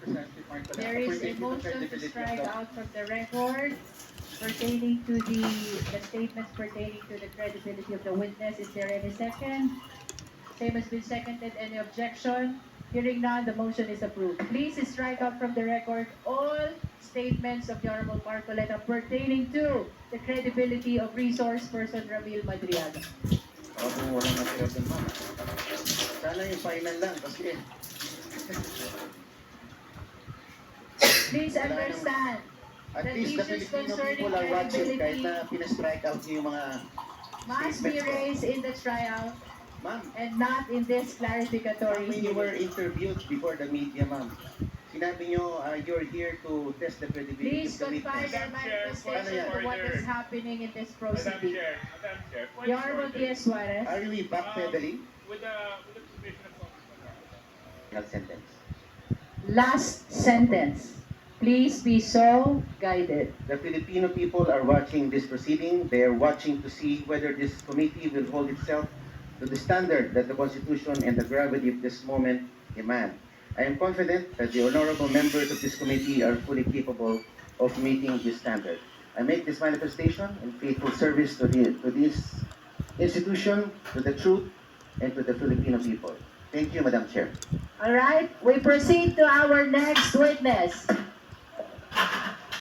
Representative Marcoleta There is a pertaining to motion to credibility of strike the- out from the record pertaining to the statements pertaining to the credibility of the witness. Is there any second? Same has been seconded. Any objection? Hearing none, the motion is approved. Please strike out from the record all statements of the Honorable Marcoleta pertaining to the credibility of resource person Ramil Madriaga. Ako kung walang natira dun, ma'am. Sana yung final lang kasi Please understand at that least the issues Filipino concerning people are watching kahit credibility na pinastrike out niyo yung mga must be statements ko. raised in the trial Ma'am, and not in this clarificatory when you were hearing. interviewed before the media, ma'am, sinabi nyo you're here to test the credibility Please of the confine witness. your manifestation to what is happening in this Madam proceeding. Chair, Madam Chair, point The of Honorable order. Diaz Suarez. Are we backpedaling? With the permission of Congressman. Final sentence. Last sentence. Please be so guided. The Filipino people are watching this proceeding. They are watching to see whether this committee will hold itself to the standard that the Constitution and the gravity of this moment demand. I am confident that the honorable members of this committee are fully capable of meeting this standard. I make this manifestation in faithful service to this institution, to the truth, and to the Filipino people. Thank you, Madam Chair. All right, we proceed to our next witness.